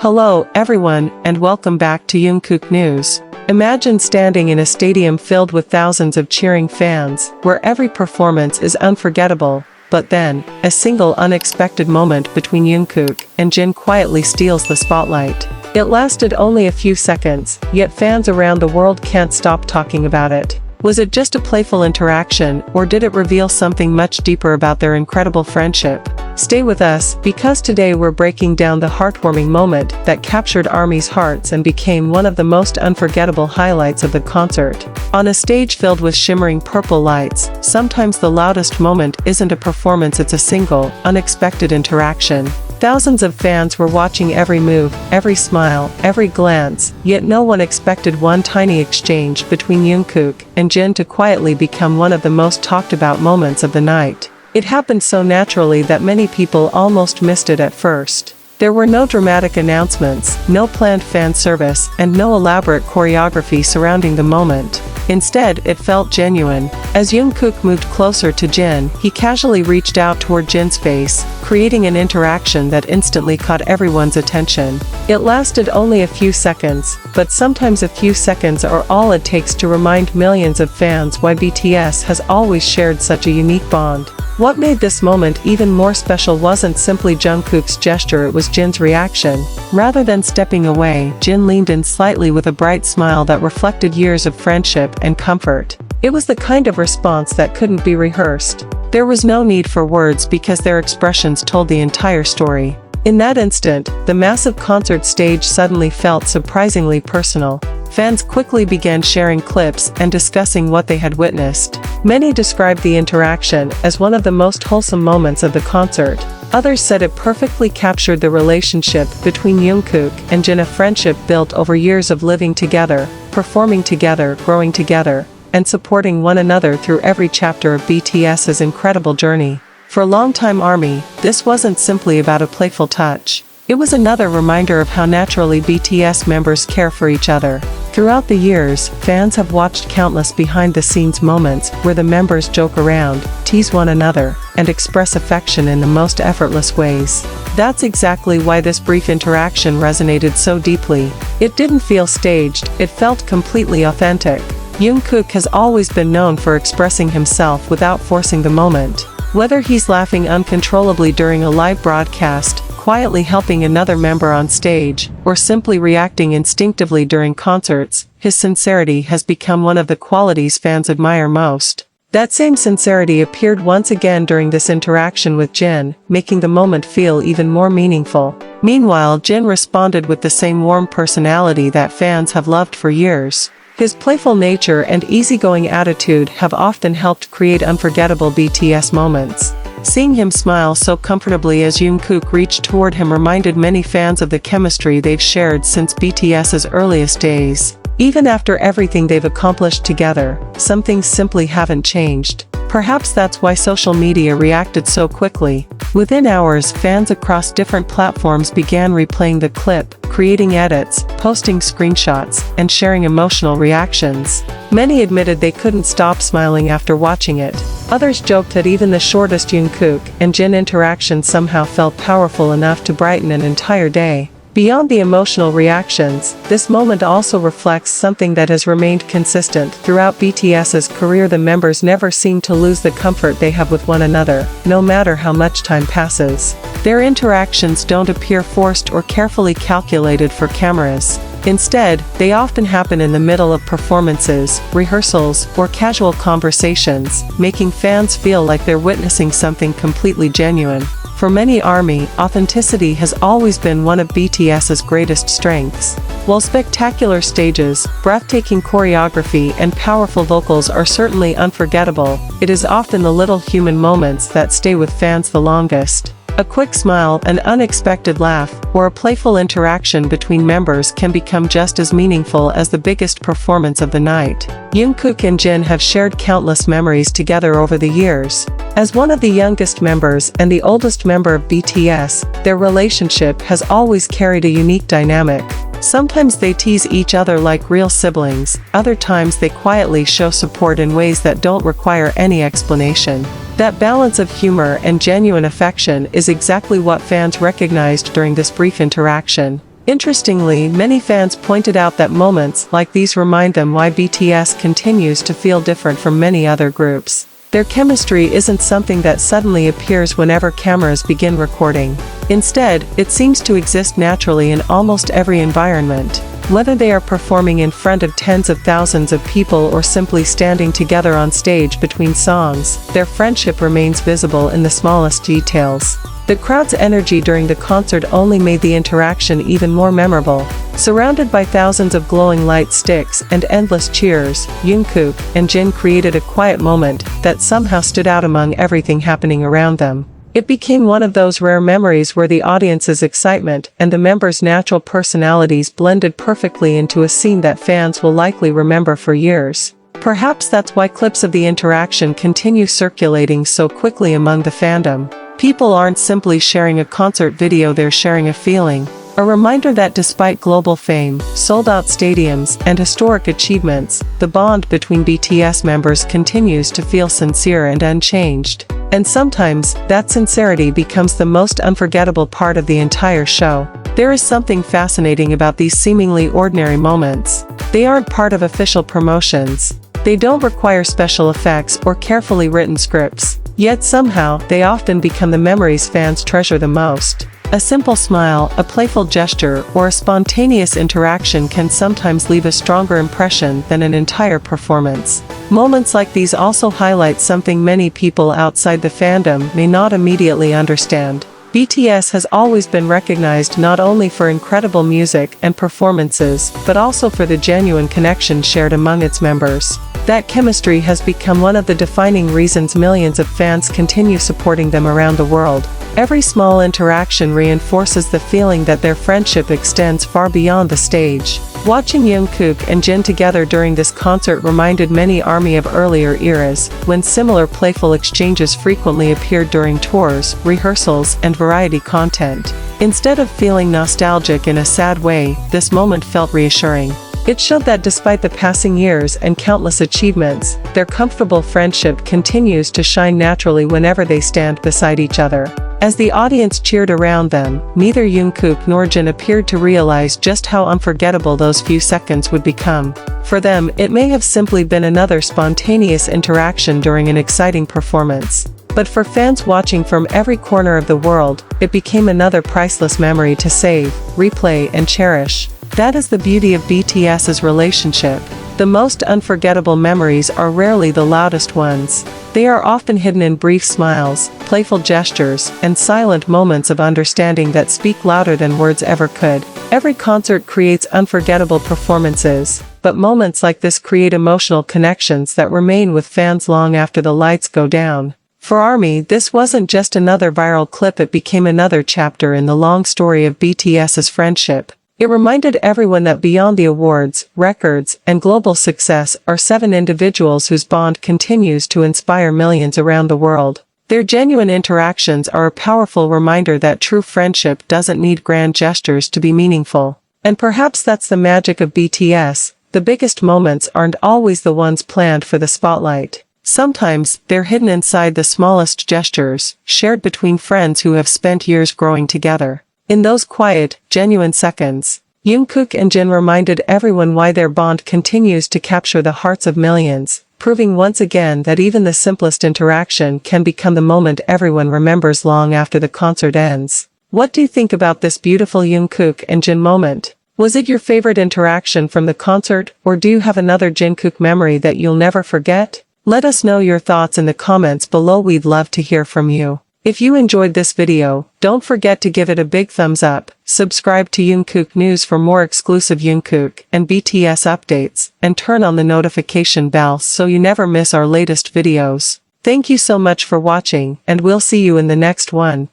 Hello, everyone, and welcome back to Jungkook News. Imagine standing in a stadium filled with thousands of cheering fans, where every performance is unforgettable, but then, a single unexpected moment between Jungkook and Jin quietly steals the spotlight. It lasted only a few seconds, yet fans around the world can't stop talking about it. Was it just a playful interaction, or did it reveal something much deeper about their incredible friendship? Stay with us, because today we're breaking down the heartwarming moment that captured ARMY's hearts and became one of the most unforgettable highlights of the concert. On a stage filled with shimmering purple lights, sometimes the loudest moment isn't a performance, it's a single, unexpected interaction. Thousands of fans were watching every move, every smile, every glance, yet no one expected one tiny exchange between Jungkook and Jin to quietly become one of the most talked about moments of the night. It happened so naturally that many people almost missed it at first. There were no dramatic announcements, no planned fan service, and no elaborate choreography surrounding the moment. Instead, it felt genuine. As Jungkook moved closer to Jin, he casually reached out toward Jin's face, creating an interaction that instantly caught everyone's attention. It lasted only a few seconds, but sometimes a few seconds are all it takes to remind millions of fans why BTS has always shared such a unique bond. What made this moment even more special wasn't simply Jungkook's gesture, it was Jin's reaction. Rather than stepping away, Jin leaned in slightly with a bright smile that reflected years of friendship and comfort. It was the kind of response that couldn't be rehearsed. There was no need for words because their expressions told the entire story. In that instant, the massive concert stage suddenly felt surprisingly personal. Fans quickly began sharing clips and discussing what they had witnessed. Many described the interaction as one of the most wholesome moments of the concert. Others said it perfectly captured the relationship between Jungkook and Jin, a friendship built over years of living together, performing together, growing together, and supporting one another through every chapter of BTS's incredible journey. For longtime ARMY, this wasn't simply about a playful touch. It was another reminder of how naturally BTS members care for each other. Throughout the years, fans have watched countless behind-the-scenes moments where the members joke around, tease one another, and express affection in the most effortless ways. That's exactly why this brief interaction resonated so deeply. It didn't feel staged, it felt completely authentic. Jungkook has always been known for expressing himself without forcing the moment. Whether he's laughing uncontrollably during a live broadcast, quietly helping another member on stage, or simply reacting instinctively during concerts, his sincerity has become one of the qualities fans admire most. That same sincerity appeared once again during this interaction with Jin, making the moment feel even more meaningful. Meanwhile, Jin responded with the same warm personality that fans have loved for years. His playful nature and easygoing attitude have often helped create unforgettable BTS moments. Seeing him smile so comfortably as Jungkook reached toward him reminded many fans of the chemistry they've shared since BTS's earliest days. Even after everything they've accomplished together, some things simply haven't changed. Perhaps that's why social media reacted so quickly. Within hours, fans across different platforms began replaying the clip, creating edits, posting screenshots, and sharing emotional reactions. Many admitted they couldn't stop smiling after watching it. Others joked that even the shortest Jungkook and Jin interaction somehow felt powerful enough to brighten an entire day. Beyond the emotional reactions, this moment also reflects something that has remained consistent throughout BTS's career. The members never seem to lose the comfort they have with one another, no matter how much time passes. Their interactions don't appear forced or carefully calculated for cameras. Instead, they often happen in the middle of performances, rehearsals, or casual conversations, making fans feel like they're witnessing something completely genuine. For many ARMY, authenticity has always been one of BTS's greatest strengths. While spectacular stages, breathtaking choreography, and powerful vocals are certainly unforgettable, it is often the little human moments that stay with fans the longest. A quick smile, an unexpected laugh, or a playful interaction between members can become just as meaningful as the biggest performance of the night. Jungkook and Jin have shared countless memories together over the years. As one of the youngest members and the oldest member of BTS, their relationship has always carried a unique dynamic. Sometimes they tease each other like real siblings, other times they quietly show support in ways that don't require any explanation. That balance of humor and genuine affection is exactly what fans recognized during this brief interaction. Interestingly, many fans pointed out that moments like these remind them why BTS continues to feel different from many other groups. Their chemistry isn't something that suddenly appears whenever cameras begin recording. Instead, it seems to exist naturally in almost every environment. Whether they are performing in front of tens of thousands of people or simply standing together on stage between songs, their friendship remains visible in the smallest details. The crowd's energy during the concert only made the interaction even more memorable. Surrounded by thousands of glowing light sticks and endless cheers, Jungkook and Jin created a quiet moment that somehow stood out among everything happening around them. It became one of those rare memories where the audience's excitement and the members' natural personalities blended perfectly into a scene that fans will likely remember for years. Perhaps that's why clips of the interaction continue circulating so quickly among the fandom. People aren't simply sharing a concert video, they're sharing a feeling. A reminder that despite global fame, sold-out stadiums, and historic achievements, the bond between BTS members continues to feel sincere and unchanged. And sometimes, that sincerity becomes the most unforgettable part of the entire show. There is something fascinating about these seemingly ordinary moments. They aren't part of official promotions. They don't require special effects or carefully written scripts. Yet somehow, they often become the memories fans treasure the most. A simple smile, a playful gesture, or a spontaneous interaction can sometimes leave a stronger impression than an entire performance. Moments like these also highlight something many people outside the fandom may not immediately understand. BTS has always been recognized not only for incredible music and performances, but also for the genuine connection shared among its members. That chemistry has become one of the defining reasons millions of fans continue supporting them around the world. Every small interaction reinforces the feeling that their friendship extends far beyond the stage. Watching Jungkook and Jin together during this concert reminded many ARMY of earlier eras, when similar playful exchanges frequently appeared during tours, rehearsals, and variety content. Instead of feeling nostalgic in a sad way, this moment felt reassuring. It showed that despite the passing years and countless achievements, their comfortable friendship continues to shine naturally whenever they stand beside each other. As the audience cheered around them, neither Jungkook nor Jin appeared to realize just how unforgettable those few seconds would become. For them, it may have simply been another spontaneous interaction during an exciting performance. But for fans watching from every corner of the world, it became another priceless memory to save, replay, and cherish. That is the beauty of BTS's relationship. The most unforgettable memories are rarely the loudest ones. They are often hidden in brief smiles, playful gestures, and silent moments of understanding that speak louder than words ever could. Every concert creates unforgettable performances, but moments like this create emotional connections that remain with fans long after the lights go down. For ARMY, this wasn't just another viral clip, it became another chapter in the long story of BTS's friendship. It reminded everyone that beyond the awards, records, and global success are 7 individuals whose bond continues to inspire millions around the world. Their genuine interactions are a powerful reminder that true friendship doesn't need grand gestures to be meaningful. And perhaps that's the magic of BTS. The biggest moments aren't always the ones planned for the spotlight. Sometimes, they're hidden inside the smallest gestures, shared between friends who have spent years growing together. In those quiet, genuine seconds, Jungkook and Jin reminded everyone why their bond continues to capture the hearts of millions, proving once again that even the simplest interaction can become the moment everyone remembers long after the concert ends. What do you think about this beautiful Jungkook and Jin moment? Was it your favorite interaction from the concert, or do you have another Jungkook memory that you'll never forget? Let us know your thoughts in the comments below. We'd love to hear from you. If you enjoyed this video, don't forget to give it a big thumbs up, subscribe to Jungkook News for more exclusive Jungkook and BTS updates, and turn on the notification bell so you never miss our latest videos. Thank you so much for watching, and we'll see you in the next one.